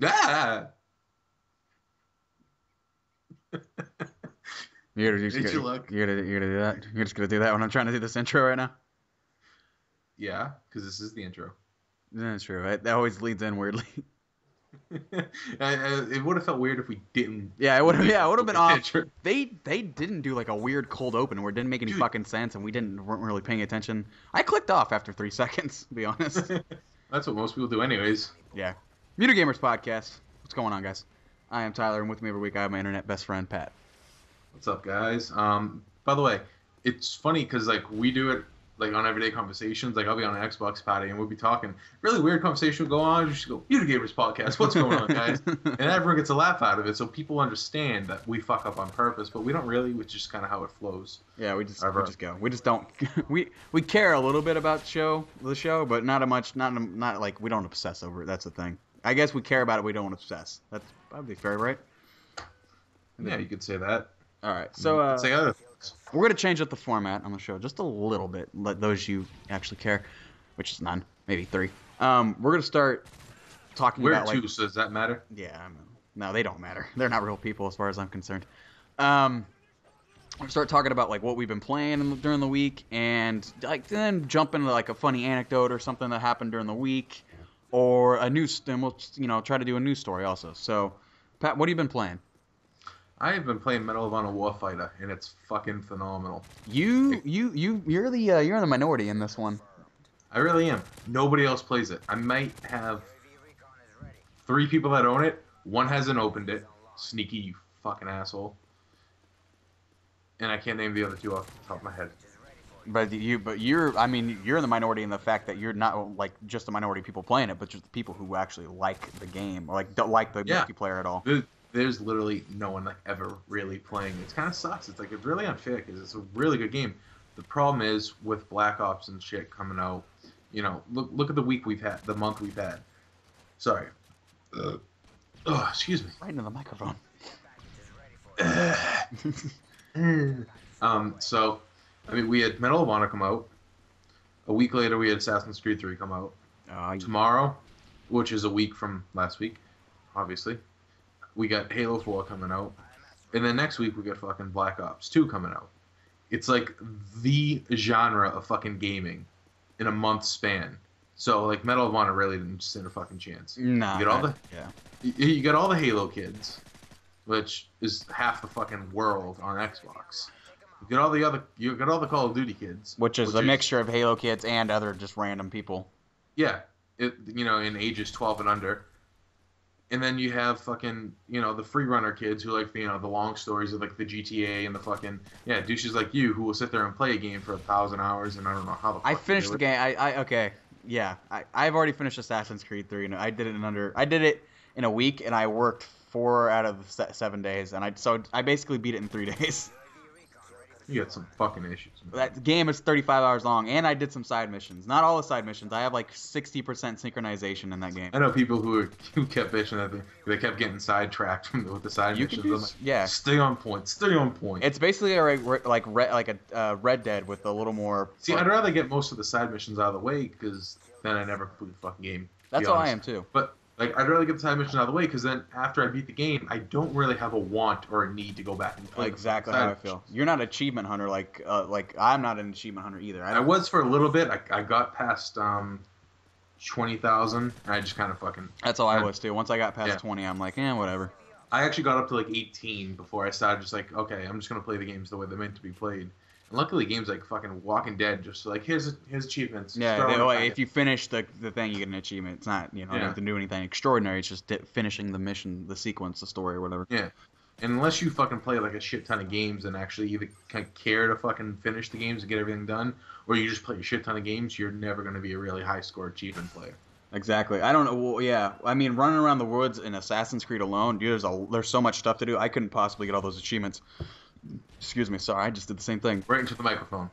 Ah! You're Luck. you're gonna do that. You're just gonna do that when I'm trying to do this intro right now. Yeah, because this is the intro. That's true. Right? That always leads in weirdly. It would have felt weird if we didn't Yeah, it would have. lead Yeah, it would have with been the off. intro. They didn't do like a weird cold open where it didn't make any Dude, fucking sense, and weren't really paying attention. I clicked off after 3 seconds. To be honest. that's what most people do anyways. Yeah. Muta Gamers podcast. What's going on, guys? I am Tyler, and with me every week I have my internet best friend Pat. What's up, guys? By the way, it's funny because like we do it like on everyday conversations. Like I'll be on an Xbox party and we'll be talking. Really weird conversation will go on. You just go, "Muta Gamers podcast. What's going on, guys?" And everyone gets a laugh out of it, so people understand that we fuck up on purpose, but we don't really. It's just kind of how it flows. Yeah, we just go. We just don't. we care a little bit about the show, but not a much. Not like we don't obsess over it. That's the thing. I guess we care about it. We don't obsess. That's probably fair, right? Yeah, you could say that. All right, so say other things. we're gonna change up the format on the show just a little bit. Let those you actually care, which is none, maybe 3. We're gonna start talking We're about two, like. so does that matter? Yeah, no, they don't matter. They're not real people as far as I'm concerned. We'll start talking about like what we've been playing during the week, and like then jump into like a funny anecdote or something that happened during the week, or a news. And we'll try to do a news story also. So, Pat, what have you been playing? I have been playing Medal of Honor Warfighter, and it's fucking phenomenal. You're in the minority in this one. I really am. Nobody else plays it. I might have 3 people that own it. One hasn't opened it. Sneaky, you fucking asshole. And I can't name the other 2 off the top of my head. But you're in the minority in the fact that you're not like just the minority of people playing it, but just the people who actually like the game or like don't like the multiplayer at all. There's literally no one like ever really playing. It kind of sucks. It's like it's really unfair because it's a really good game. The problem is with Black Ops and shit coming out. You know, look at the week we've had, the month we've had. Sorry. Oh, excuse me. Right into the microphone. So, I mean, we had Medal of Honor come out. A week later, we had Assassin's Creed 3 come out. Tomorrow, which is a week from last week, obviously, we got Halo 4 coming out. And then next week, we got fucking Black Ops 2 coming out. It's like the genre of fucking gaming in a month span. So, like, Medal of Honor really didn't stand a fucking chance. Nah. You got all the Halo kids, which is half the fucking world on Xbox. You got all the Call of Duty kids, which is a mixture of Halo kids and other just random people. Yeah, in ages 12 and under. And then you have fucking, the free runner kids who like, the long stories of like the GTA and the fucking, douches like you who will sit there and play a game for 1,000 hours and I don't know how the fuck I finished the game. I've already finished Assassin's Creed 3 and I did it in a week and I worked 4 out of 7 days and I basically beat it in 3 days. You got some fucking issues, man. That game is 35 hours long, and I did some side missions. Not all the side missions. I have like 60% synchronization in that game. I know people who kept bitching that they kept getting sidetracked with the side missions. Stay on point. Stay on point. It's basically a Red Dead with a little more. See, I'd rather get most of the side missions out of the way because then I never complete the fucking game. That's how I am too. But like, I'd rather get the side missions out of the way because then after I beat the game, I don't really have a want or a need to go back and play. Exactly how I feel. You're not an achievement hunter like I'm not an achievement hunter either. I was for a little bit. I got past 20,000, and I just kind of fucking. That's all I was too. Once I got past 20, I'm like, whatever. I actually got up to like 18 before I started just like, okay, I'm just gonna play the games the way they're meant to be played. And luckily, games like fucking Walking Dead just like here's achievements. Yeah, if you finish the thing, you get an achievement. It's not you don't have to do anything extraordinary. It's just finishing the mission, the sequence, the story, or whatever. Yeah, and unless you fucking play like a shit ton of games and actually either care to fucking finish the games and get everything done, or you just play a shit ton of games, you're never gonna be a really high score achievement player. Exactly. I don't know. Well, yeah. I mean, running around the woods in Assassin's Creed alone, dude, there's so much stuff to do. I couldn't possibly get all those achievements. Excuse me. Sorry, I just did the same thing. Right into the microphone.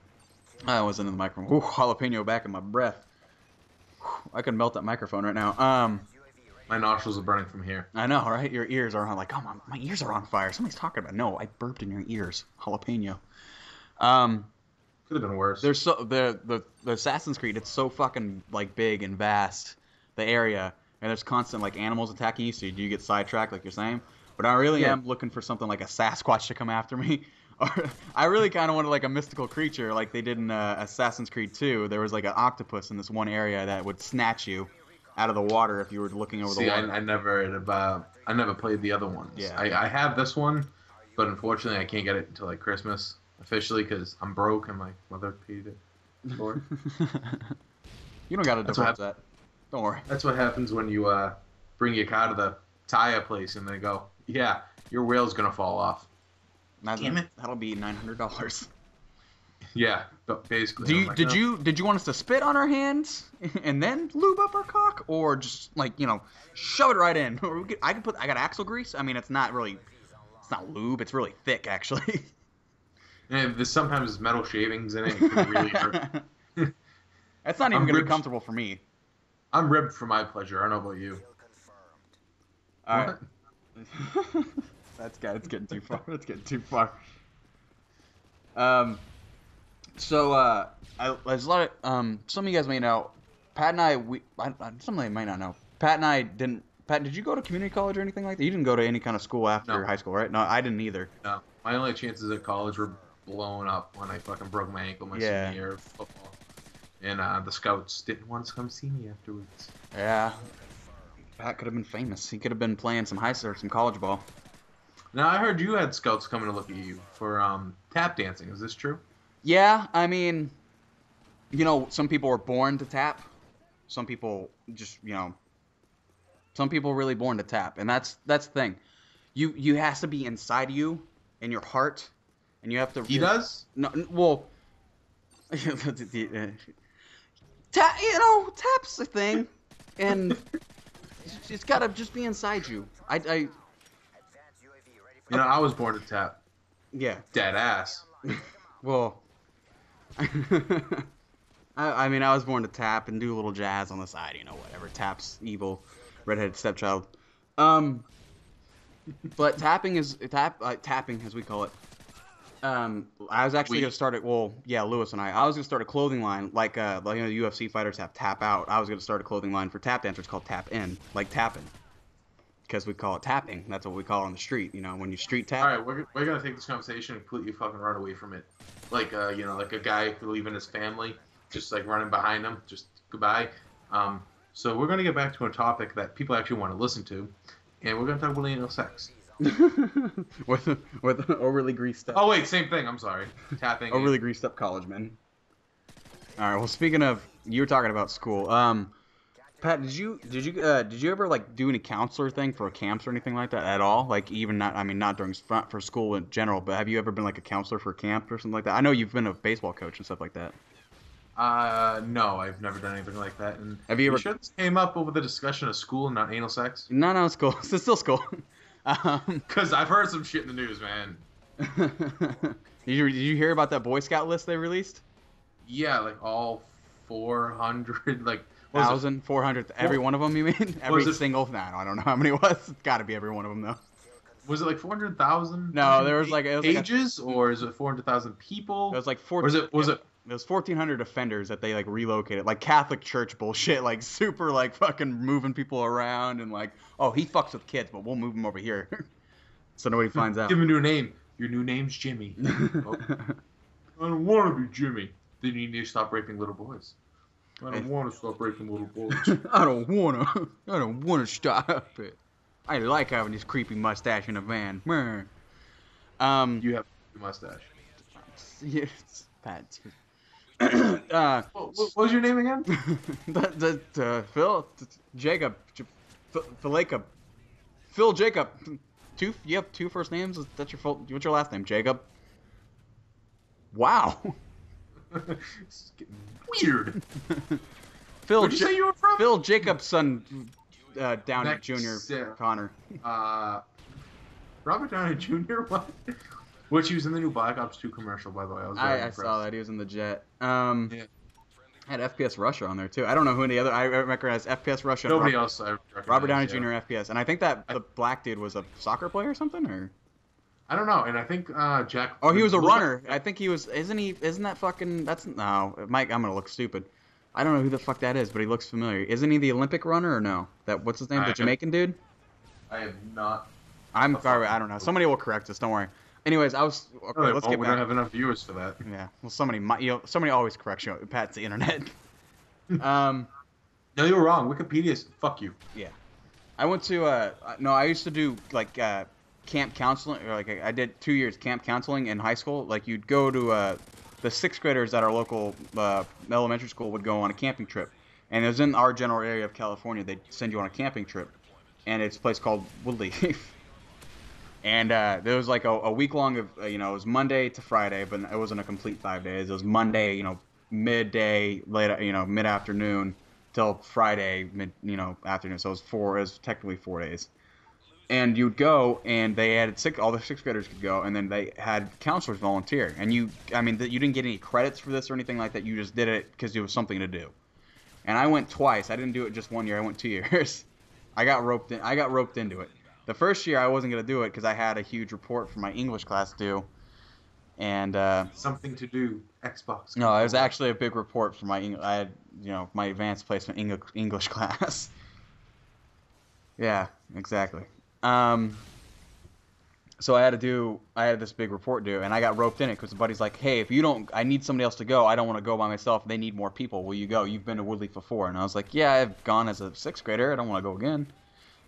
I wasn't in the microphone. Ooh, jalapeno back in my breath. I could melt that microphone right now. My nostrils are burning from here. I know, right? Your ears are on like, oh, my ears are on fire. Somebody's talking about. No, I burped in your ears. Jalapeno. Could have been worse. There's the Assassin's Creed. It's so fucking like big and vast, the area, and there's constant like animals attacking you, so you do get sidetracked, like you're saying. But I really am looking for something like a Sasquatch to come after me. Or I really kind of wanted like a mystical creature, like they did in Assassin's Creed 2. There was like an octopus in this one area that would snatch you out of the water if you were looking over the water. I never played the other ones. Yeah. I have this one, but unfortunately I can't get it until like Christmas officially because I'm broke and my mother paid it for it. You don't gotta divulge that. Don't worry. That's what happens when you bring your car to the tire place and they go, yeah, your wheel's gonna fall off. Damn it. That'll be $900. Yeah, basically. Did you want us to spit on our hands and then lube up our cock, or just like shove it right in? I got axle grease. I mean, it's not lube. It's really thick actually. And sometimes there's metal shavings in it. It can really hurt. That's not even gonna be comfortable for me. I'm ribbed for my pleasure. I don't know about you. All right. It's getting too far. It's getting too far. So there's a lot of some of you guys may know. Pat and I, some of you might not know. Pat and I didn't. Pat, did you go to community college or anything like that? You didn't go to any kind of school after high school, right? No, I didn't either. No, my only chances at college were blown up when I fucking broke my ankle my senior year of football, and the scouts didn't want to come see me afterwards. Yeah, Pat could have been famous. He could have been playing some college ball. Now I heard you had scouts coming to look at you for tap dancing. Is this true? Yeah, I mean, some people were born to tap. Some people just, some people are really born to tap, and that's the thing. You has to be inside you, in your heart, and you have to. He does? No, well, tap's a thing, and it's gotta just be inside you. I was born to tap. Yeah. Dead ass. Well, I mean, I was born to tap and do a little jazz on the side, whatever. Tap's evil, redheaded stepchild. But tapping as we call it. I was actually gonna start it. Well, yeah, Lewis and I was gonna start a clothing line like UFC fighters have tap out. I was gonna start a clothing line for tap dancers called tap in, like tapping. Because we call it tapping. That's what we call it on the street, when you street tap. All right, we're going to take this conversation and completely fucking run away from it. Like, like a guy leaving his family, just like running behind him, just goodbye. So we're going to get back to a topic that people actually want to listen to, and we're going to talk about anal sex. with overly greased up. Oh, wait, same thing. I'm sorry. Tapping. Overly greased up college men. All right, well, speaking of, you were talking about school. Pat, did you ever like do any counselor thing for camps or anything like that at all? Like even not during for school in general, but have you ever been like a counselor for camp or something like that? I know you've been a baseball coach and stuff like that. No, I've never done anything like that. And have you ever? Sure this came up over the discussion of school and not anal sex? No, it's cool. It's still school. Because I've heard some shit in the news, man. Did you hear about that Boy Scout list they released? Yeah, like all 400, like. 1,400. Every one of them, you mean? Every single? Nah, I don't know how many it was. It's got to be every one of them, though. Was it like 400,000? No, there was like pages, or is it 400,000 people? It was like 14. Was it? It was 1,400 offenders that they like relocated, like Catholic Church bullshit, like super like fucking moving people around and like, oh, he fucks with kids, but we'll move him over here, so nobody finds out. Give him a new name. Your new name's Jimmy. Oh. I don't want to be Jimmy. Then you need to stop raping little boys. I don't want to stop raping little boys. I don't want to stop it. I like having this creepy mustache in a van. You have a mustache. Yes, Pat. What was your name again? Phil Jacob. Phil Jacob. You have two first names? That's your full. What's your last name? Jacob. Wow. It's getting weird. Where'd you say you were from? Phil Jacob's son, Downey Jr. Connor. Robert Downey Jr. What? Which he was in the new Black Ops 2 commercial, by the way. I saw that. He was in the jet. Yeah. Had FPS Russia on there too. I don't know who any other. I recognize FPS Russia. Nobody else. Robert Downey Jr. FPS, and I think that the black dude was a soccer player or something, or. I don't know, and I think Jack. Oh, he was a runner. I think he was. Isn't he? Isn't that fucking? That's no. Mike, I'm gonna look stupid. I don't know who the fuck that is, but he looks familiar. Isn't he the Olympic runner or no? What's his name? The Jamaican dude? I am not. I don't know. Somebody will correct us. Don't worry. Anyways, let's get back. We don't have enough viewers for that. Yeah. Well, somebody always corrects you. Pat's the internet. No, you're wrong. Wikipedia's fuck you. Yeah. I went to I used to do like camp counseling, or like I did 2 years camp counseling in high school. Like you'd go to the sixth graders at our local elementary school would go on a camping trip, and it was in our general area of California. They'd send you on a camping trip, and it's a place called Woodleaf. And there was like a week long of it was Monday to Friday, but it wasn't a complete 5 days. It was Monday, midday, late, mid afternoon till Friday afternoon. So it was technically 4 days. And you'd go, and they had all the sixth graders could go, and then they had counselors volunteer. And you didn't get any credits for this or anything like that. You just did it because it was something to do. And I went twice. I didn't do it just 1 year. I went 2 years. I got roped into it. The first year I wasn't gonna do it because I had a huge report for my English class due, and something to do Xbox. No, it was actually a big report for my I had my advanced placement English class. Yeah, exactly. So I had this big report due, and I got roped in it because the buddy's like, hey, I need somebody else to go. I don't want to go by myself. They need more people. Will you go? You've been to Woodleaf before. And I was like, yeah, I've gone as a sixth grader. I don't want to go again.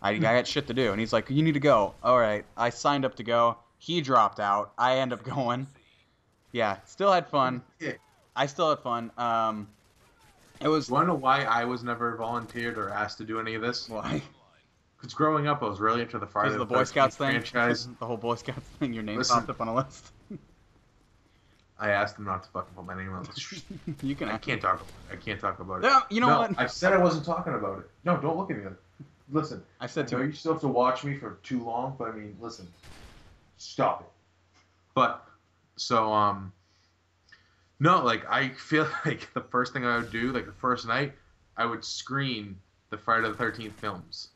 I got shit to do. And he's like, you need to go. All right. I signed up to go. He dropped out. I end up going. Yeah. Still had fun. Yeah. I still had fun. It was. You want to know why I was never volunteered or asked to do any of this? Why? Because growing up, I was really into the Friday the Boy Scouts thing. Franchise. The whole Boy Scouts thing. Your name popped up on a list. I asked them not to fucking put my name on the list. You can. I can't talk about it. No, you know what? I said I wasn't talking about it. No, don't look at me. Listen. I said to you. You still have to watch me for too long, but I mean, listen. Stop it. But so no, like I feel like the first thing I would do, like the first night, I would screen the Friday the 13th films.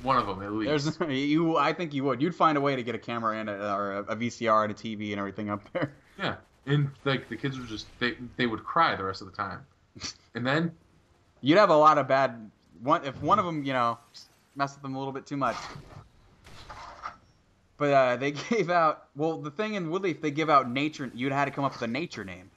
One of them, at least. I think you would. You'd find a way to get a camera and or a VCR and a TV and everything up there. Yeah, and like the kids would just they would cry the rest of the time, and then you'd have a lot of bad. If one of them messed with them a little bit too much. But they gave out. Well, the thing in Woodleaf, they give out nature. You'd had to come up with a nature name.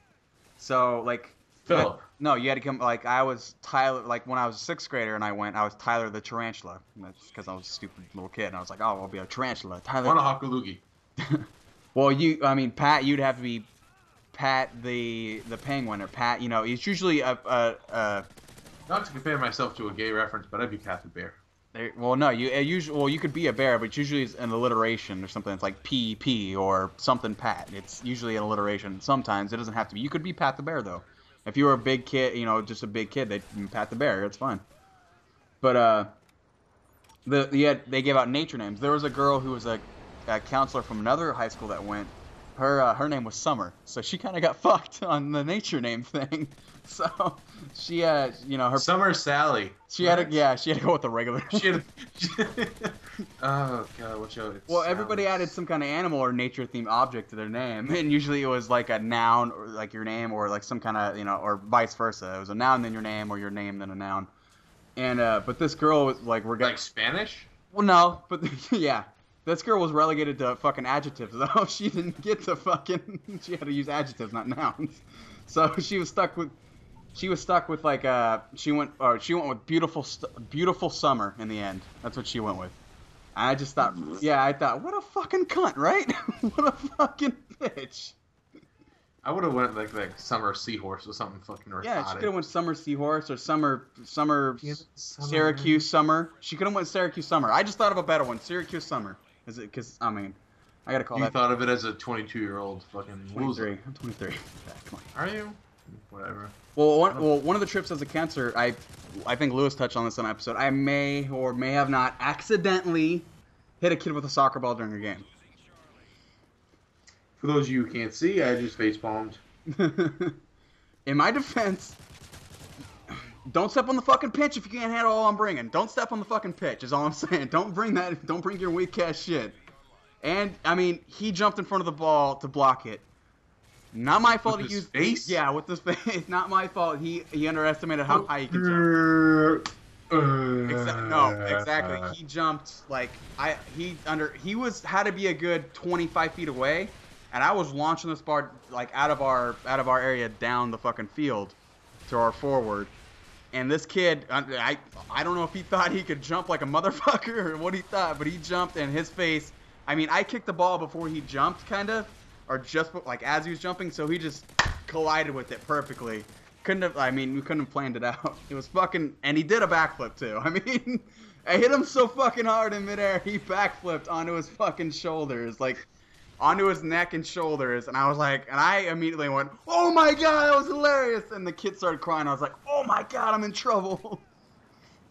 So like. Philip. No, you had to come. Like I was Tyler. Like when I was a sixth grader and I was Tyler the tarantula. That's because I was a stupid little kid and I was like, oh, I'll be a tarantula. Tyler. On a Hakalugi. Well, Pat. You'd have to be Pat the penguin or Pat. It's usually a. Not to compare myself to a gay reference, but I'd be Pat the bear. Well, no, you could be a bear, but it's usually an alliteration or something. It's like P or something Pat. It's usually an alliteration. Sometimes it doesn't have to be. You could be Pat the bear though. If you were a big kid, just a big kid, they'd Pat the bear. It's fine. But they gave out nature names. There was a girl who was a counselor from another high school that went. Her name was Summer, so she kind of got fucked on the nature name thing. So she her Summer Sally. She had to go with the regular. Oh god, what show? Well, everybody added some kind of animal or nature themed object to their name, and usually it was like a noun or like your name or like some kind of or vice versa. It was a noun then your name or your name then a noun. And but this girl was like like Spanish. Well, no, but yeah. This girl was relegated to fucking adjectives, though. She didn't get to fucking. She had to use adjectives, not nouns. So she was stuck with like she went with beautiful summer in the end. That's what she went with. I just thought, I thought, what a fucking cunt, right? What a fucking bitch. I would have went like Summer Seahorse or something fucking retarded. Yeah, she could have went Summer Seahorse or Summer Syracuse Summer. She could have went Syracuse Summer. I just thought of a better one, Syracuse Summer. Is it? Because I gotta call that. You thought of it as a 22-year-old fucking 23. loser. I'm 23. Yeah, come on. Are you? Whatever. Well, one of the trips as a counselor, I think Lewis touched on this on an episode. I may or may have not accidentally hit a kid with a soccer ball during a game. For those of you who can't see, I just facepalmed. In my defense, don't step on the fucking pitch if you can't handle all I'm bringing. Don't step on the fucking pitch is all I'm saying. Don't bring your weak ass shit. And, he jumped in front of the ball to block it. Not my fault. With He his used face. Yeah, with his face. Not my fault. He underestimated how high he could jump. No, exactly. He jumped like he had to be a good 25 feet away, and I was launching this bar like out of our area down the fucking field to our forward. And this kid, I don't know if he thought he could jump like a motherfucker or what he thought, but he jumped, and his face. I mean, I kicked the ball before he jumped, kind of, or just like as he was jumping, so he just collided with it perfectly. We couldn't have planned it out. It was fucking, and he did a backflip too. I mean, I hit him so fucking hard in midair, he backflipped onto his fucking shoulders, like onto his neck and shoulders, and I was like, and I immediately went, "Oh my god, that was hilarious!" And the kid started crying. I was like, "Oh my god, I'm in trouble."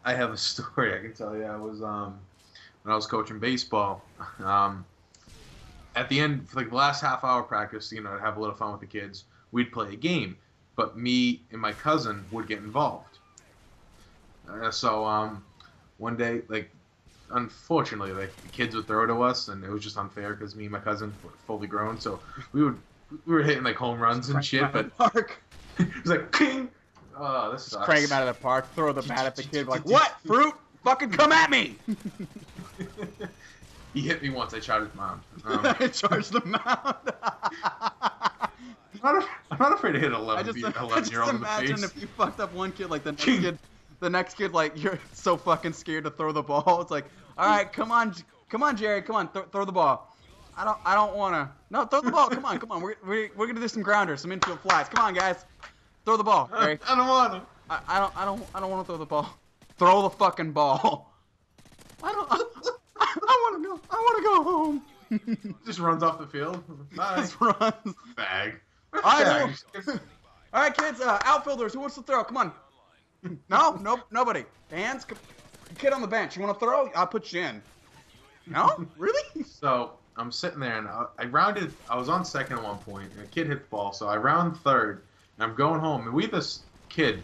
I have a story I can tell you. I was when I was coaching baseball. At the end, for like the last half hour practice, I'd have a little fun with the kids. We'd play a game, but me and my cousin would get involved. So one day, like, unfortunately, like, the kids would throw to us, and it was just unfair because me and my cousin were fully grown. So we were hitting like home runs and shit, but it was like, king. Oh, this sucks. Crank him out of the park, throw the bat at the kid, like, "What, fruit? Fucking come at me!" He hit me once. I charged his mom. I charged the mound. I'm not afraid to hit 11-year-old in the face. Imagine if you fucked up one kid, like the next kid, like, you're so fucking scared to throw the ball. It's like, all right, come on, Jerry, come on, throw the ball. I don't wanna. No, throw the ball. Come on. We're gonna do some grounders, some infield flies. Come on, guys, throw the ball, Jerry. I don't wanna. I don't wanna throw the ball. Throw the fucking ball. I wanna go home. Just runs off the field. Bye. Just runs. Bag. All right, kids, outfielders, who wants to throw? Come on. No, nobody. Hands, kid on the bench. You want to throw? I'll put you in. No? Really? So I'm sitting there, and I rounded. I was on second at one point, and a kid hit the ball. So I round third, and I'm going home. And we have this kid.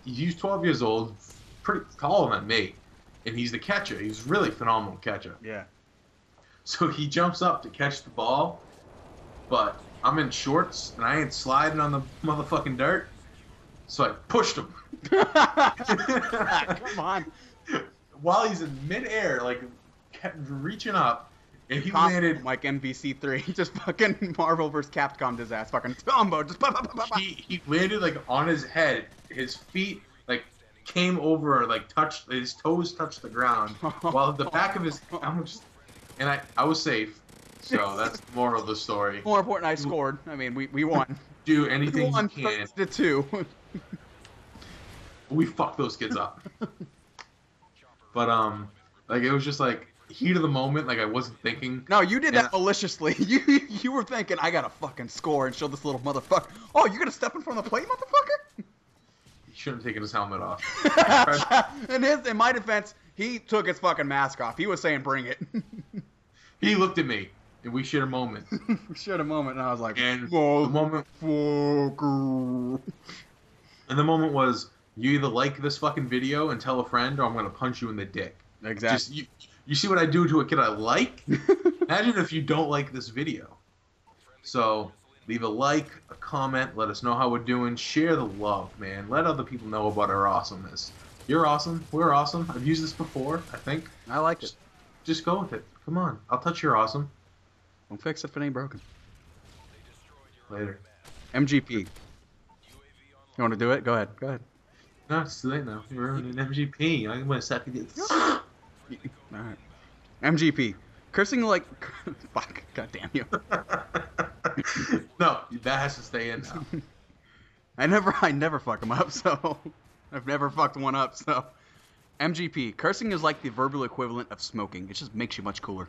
He's 12 years old, pretty taller than me, and he's the catcher. He's a really phenomenal catcher. Yeah. So he jumps up to catch the ball, but I'm in shorts, and I ain't sliding on the motherfucking dirt. So I pushed him. Come on. While he's in midair, like, kept reaching up, and he landed like MVC3, just fucking Marvel vs. Capcom disaster, fucking combo, just he landed like on his head. His feet like came over, like touched his toes touched the ground, while the back of his I was safe. So that's the moral of the story. More important, I scored. I mean, we won. Do anything you can. To 2. We fucked those kids up. But like, it was just like heat of the moment. Like, I wasn't thinking. No, you did that maliciously. You were thinking, I gotta fucking score and show this little motherfucker. Oh, you're gonna step in front of the plate, motherfucker? He shouldn't have taken his helmet off. In my defense, he took his fucking mask off. He was saying, "Bring it." He looked at me, and we shared a moment. And I was like, and the moment, and the moment was, you either like this fucking video and tell a friend, or I'm gonna punch you in the dick. Exactly. Just, you see what I do to a kid I like? Imagine if you don't like this video. So leave a like, a comment, let us know how we're doing. Share the love, man. Let other people know about our awesomeness. You're awesome. We're awesome. I've used this before, I think. I like it. Just go with it. Come on. I'll touch your awesome. Don't fix it if it ain't broken. Later. MGP. You want to do it? Go ahead. No, it's too late now. You're ruining MGP. I'm going to suck it. Alright. MGP. Cursing like... Fuck. God damn you. No, that has to stay in now. I never fuck them up, so... I've never fucked one up, so... MGP. Cursing is like the verbal equivalent of smoking. It just makes you much cooler.